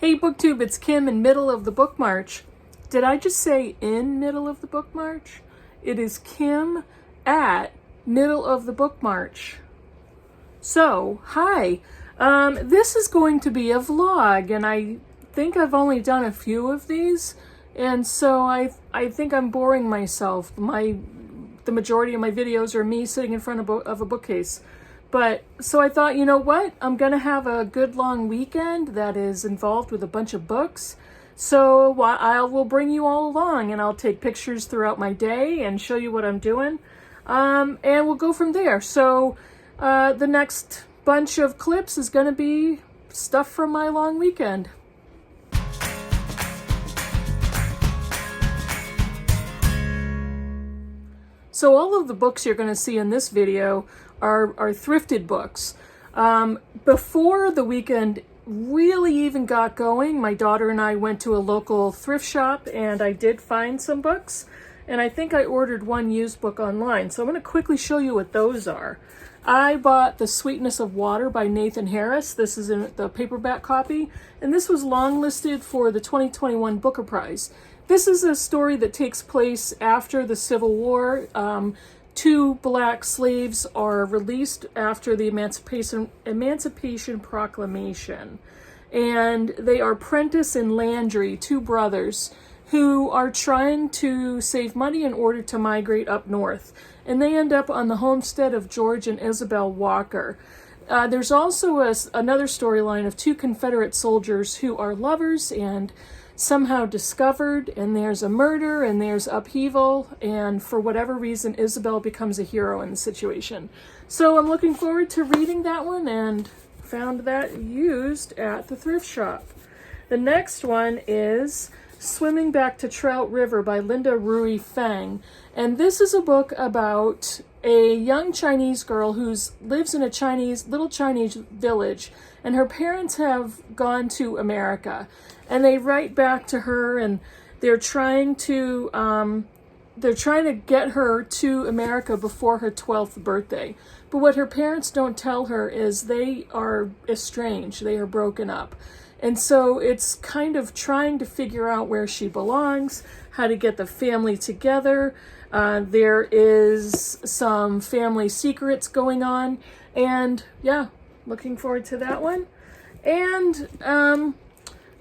Hey BookTube, it's Kim in middle of the book march. Did I just say in middle of the book march? It is Kim at middle of the book march. So, hi. This is going to be a vlog, and I think I've only done a few of these, and so I think I'm boring myself. The majority of my videos are me sitting in front of a bookcase. But, so I thought, you know what? I'm going to have a good long weekend that is involved with a bunch of books. So I will bring you all along, and I'll take pictures throughout my day and show you what I'm doing. And we'll go from there. So the next bunch of clips is going to be stuff from my long weekend. So all of the books you're going to see in this video are thrifted books. Before the weekend really even got going, my daughter and I went to a local thrift shop and I did find some books. And I think I ordered one used book online. So I'm going to quickly show you what those are. I bought The Sweetness of Water by Nathan Harris. This is in the paperback copy. And this was longlisted for the 2021 Booker Prize. This is a story that takes place after the Civil War. Two black slaves are released after the Emancipation Proclamation. And they are Prentice and Landry, two brothers, who are trying to save money in order to migrate up north. And they end up on the homestead of George and Isabel Walker. There's also another storyline of two Confederate soldiers who are lovers and somehow discovered, and there's a murder and there's upheaval, and for whatever reason Isabel becomes a hero in the situation. So I'm looking forward to reading that one, and found that used at the thrift shop. The next one is Swimming Back to Trout River by Linda Rui Feng, and this is a book about a young Chinese girl who lives in a little Chinese village, and her parents have gone to America, and they write back to her, and they're trying to get her to America before her 12th birthday. But what her parents don't tell her is they are estranged, they are broken up. And so it's kind of trying to figure out where she belongs, how to get the family together. There is some family secrets going on, and yeah, looking forward to that one. And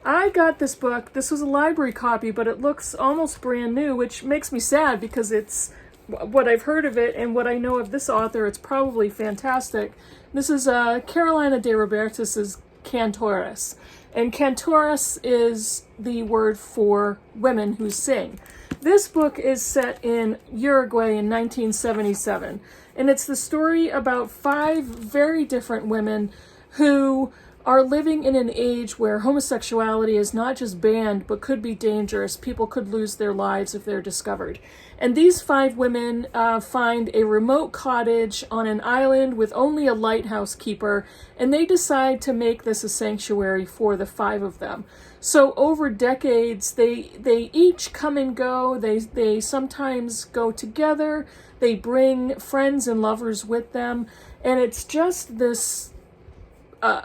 I got this book. This was a library copy, but it looks almost brand new, which makes me sad because it's what I've heard of it and what I know of this author. It's probably fantastic. This is Carolina de Robertis' Cantores. And Cantores is the word for women who sing. This book is set in Uruguay in 1977, and it's the story about 5 very different women who are living in an age where homosexuality is not just banned, but could be dangerous. People could lose their lives if they're discovered. And these 5 women find a remote cottage on an island with only a lighthouse keeper, and they decide to make this a sanctuary for the 5 of them. So over decades, they each come and go. They sometimes go together. They bring friends and lovers with them. And it's just this,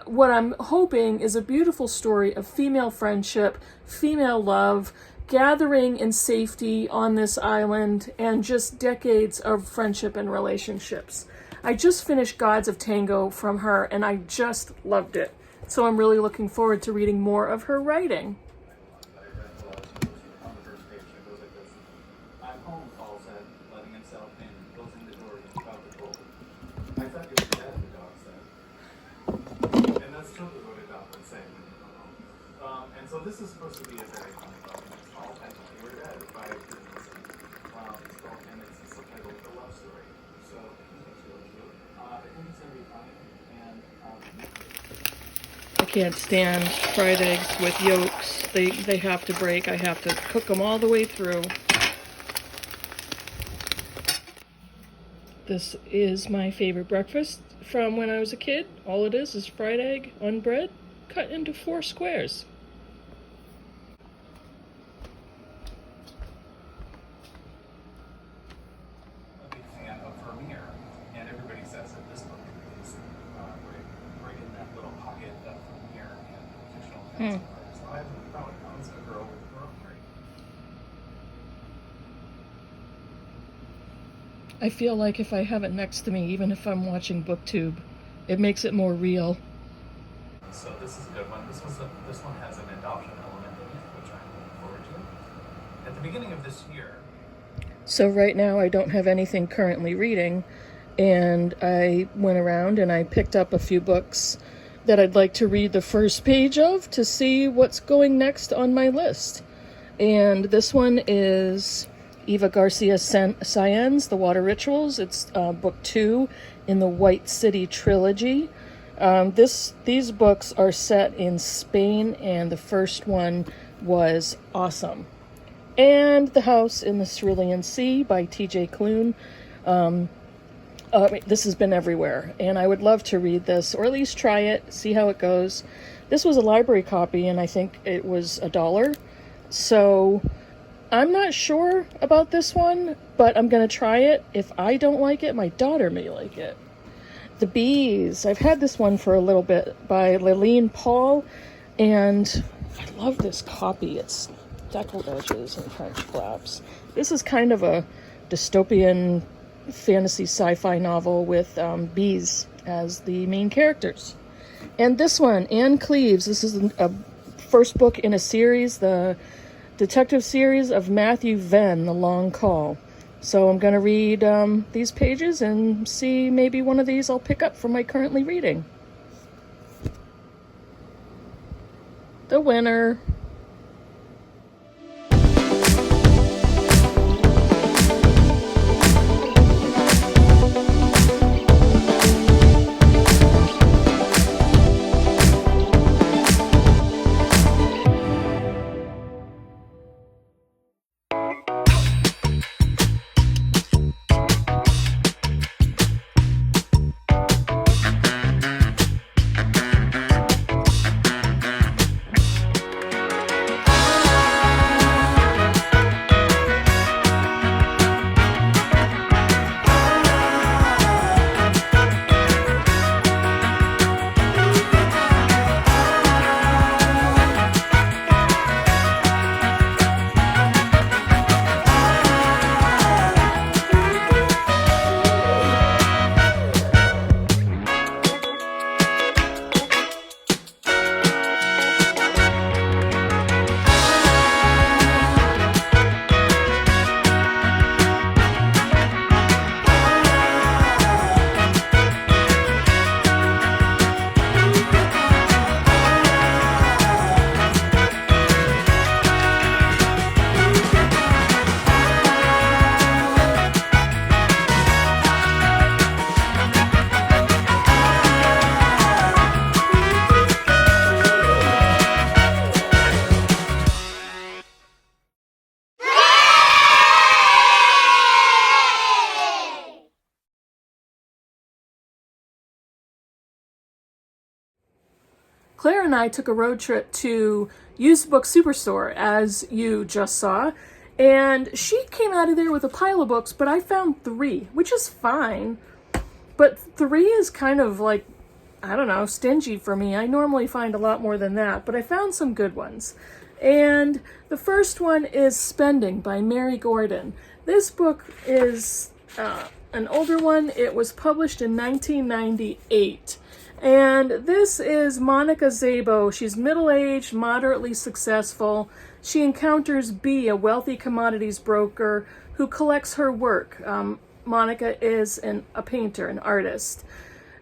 what I'm hoping is a beautiful story of female friendship, female love, gathering in safety on this island, and just decades of friendship and relationships. I just finished Gods of Tango from her, and I just loved it. So I'm really looking forward to reading more of her writing. And so this is supposed to be a very funny book. It's called I Thought You Were Dead by Thrifted. It's called, and it's subtitled The Love Story. So I think it's going to be funny. And I can't stand fried eggs with yolks. They have to break. I have to cook them all the way through. This is my favorite breakfast from when I was a kid. All it is fried egg on bread cut into 4 squares. a big fan of Vermeer, and everybody says that this book is right in that little pocket of Vermeer and fictional fantasy artists. 500 pounds, a girl with a girl heart. I feel like if I have it next to me, even if I'm watching BookTube, it makes it more real. So this is a good one. This one has an adoption element in it, which I'm looking forward to. At the beginning of this year. So right now I don't have anything currently reading, and I went around and I picked up a few books that I'd like to read the first page of to see what's going next on my list. And this one is Eva Garcia Cyen's The Water Rituals. It's book 2 in the White City trilogy. These books are set in Spain, and the first one was awesome. And The House in the Cerulean Sea by T.J. Klune. This has been everywhere, and I would love to read this, or at least try it, see how it goes. This was a library copy, and I think it was $1. So I'm not sure about this one, but I'm going to try it. If I don't like it, my daughter may like it. The Bees. I've had this one for a little bit by Liline Paul, and I love this copy. It's deckled edges and French flaps. This is kind of a dystopian fantasy sci-fi novel with bees as the main characters. And this one, Anne Cleves. This is a first book in a series, the detective series of Matthew Venn, The Long Call. So I'm going to read these pages and see maybe one of these I'll pick up from my currently reading. The winner. Claire and I took a road trip to Used Book Superstore, as you just saw, and she came out of there with a pile of books, but I found 3, which is fine. But 3 is kind of like, I don't know, stingy for me. I normally find a lot more than that, but I found some good ones. And the first one is Spending by Mary Gordon. This book is an older one. It was published in 1998. And this is Monica Szabo. She's middle-aged, moderately successful. She encounters B, a wealthy commodities broker, who collects her work. Monica is a painter, an artist.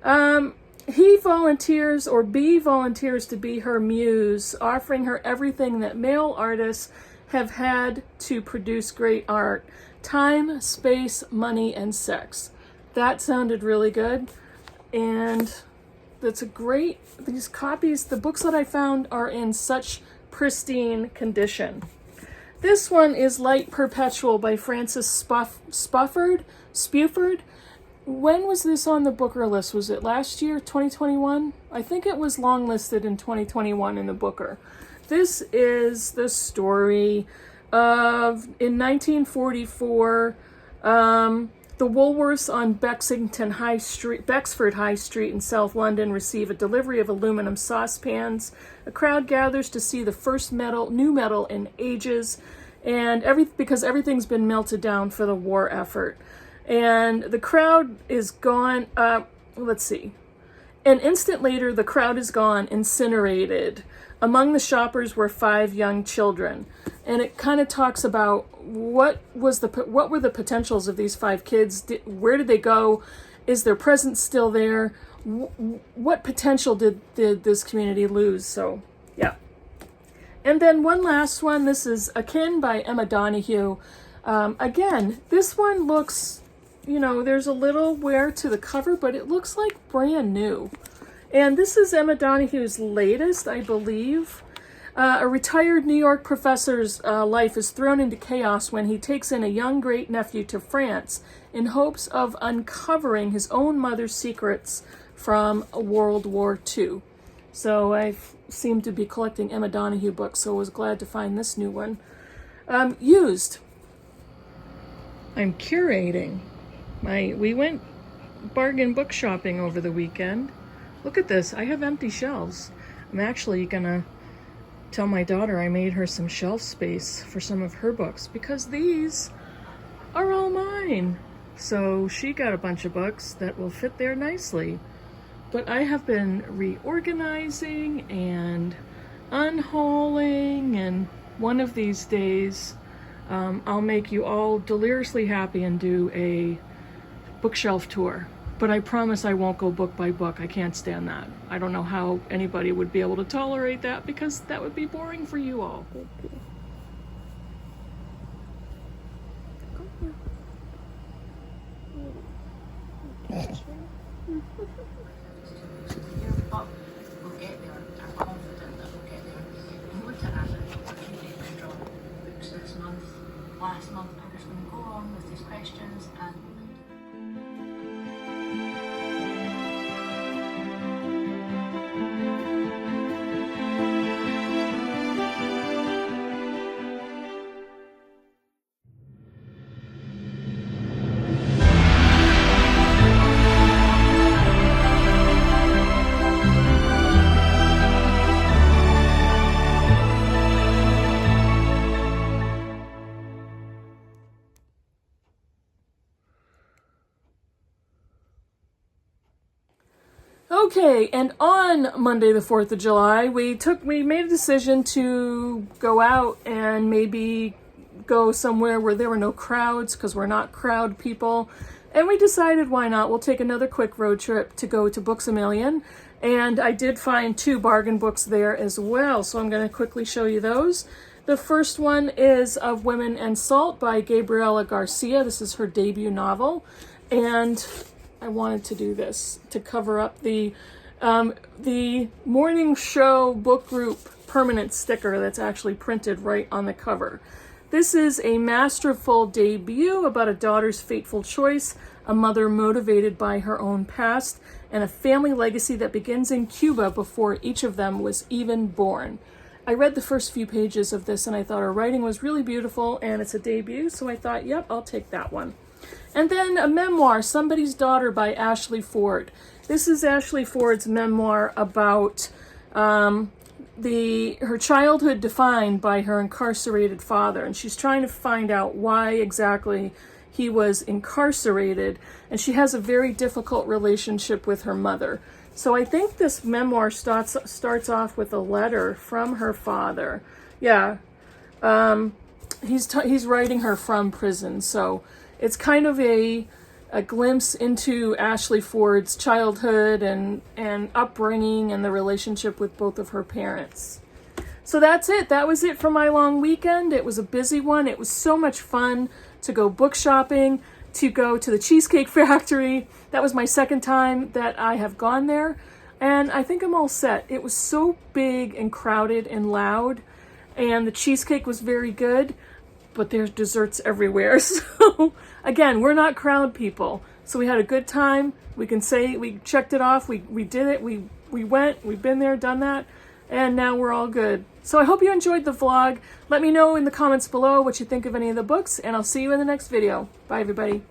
He volunteers, or B volunteers to be her muse, offering her everything that male artists have had to produce great art: time, space, money, and sex. That sounded really good. And that's a great, these copies, the books that I found are in such pristine condition. This one is Light Perpetual by Frances Spuford. When was this on the Booker list? Was it last year, 2021? I think it was long listed in 2021 in the Booker. This is the story of, in 1944, the The Woolworths on Bexford High Street in South London receive a delivery of aluminum saucepans. A crowd gathers to see the first new metal in ages, and because everything's been melted down for the war effort. And the crowd is gone. Let's see. An instant later, the crowd is gone, incinerated. Among the shoppers were 5 young children. And it kind of talks about what were the potentials of these 5 kids? Where did they go? Is their presence still there? What potential did this community lose? So, yeah. And then one last one. This is Akin by Emma Donoghue. Again, this one looks, there's a little wear to the cover, but it looks like brand new. And this is Emma Donoghue's latest, I believe. A retired New York professor's life is thrown into chaos when he takes in a young great-nephew to France in hopes of uncovering his own mother's secrets from World War II. So I seem to be collecting Emma Donoghue books, so I was glad to find this new one. Used. I'm curating. We went bargain book shopping over the weekend. Look at this. I have empty shelves. I'm actually gonna tell my daughter I made her some shelf space for some of her books because these are all mine. So she got a bunch of books that will fit there nicely. But I have been reorganizing and unhauling, and one of these days I'll make you all deliriously happy and do a bookshelf tour. But I promise I won't go book by book. I can't stand that. I don't know how anybody would be able to tolerate that because that would be boring for you all. We'll get there. I'm confident that we'll get there. I'm looking at it. Extra books this month. Last month, I'm just going to go on with these questions and. Okay, and on Monday the 4th of July, we made a decision to go out and maybe go somewhere where there were no crowds because we're not crowd people. And we decided why not? We'll take another quick road trip to go to Books A Million. And I did find 2 bargain books there as well, so I'm going to quickly show you those. The first one is Of Women and Salt by Gabriela Garcia. This is her debut novel. And I wanted to do this to cover up the morning show book group permanent sticker that's actually printed right on the cover. This is a masterful debut about a daughter's fateful choice, a mother motivated by her own past, and a family legacy that begins in Cuba before each of them was even born. I read the first few pages of this and I thought her writing was really beautiful, and it's a debut, so I thought, yep, I'll take that one. And then a memoir, Somebody's Daughter by Ashley Ford. This is Ashley Ford's memoir about her childhood defined by her incarcerated father. And she's trying to find out why exactly he was incarcerated. And she has a very difficult relationship with her mother. So I think this memoir starts off with a letter from her father. Yeah, he's writing her from prison, so it's kind of a glimpse into Ashley Ford's childhood and upbringing and the relationship with both of her parents. So that's it. That was it for my long weekend. It was a busy one. It was so much fun to go book shopping, to go to the Cheesecake Factory. That was my second time that I have gone there, and I think I'm all set. It was so big and crowded and loud, and the cheesecake was very good, but there's desserts everywhere. So again, we're not crowd people. So we had a good time. We can say we checked it off. We did it. We went. We've been there, done that. And now we're all good. So I hope you enjoyed the vlog. Let me know in the comments below what you think of any of the books, and I'll see you in the next video. Bye, everybody.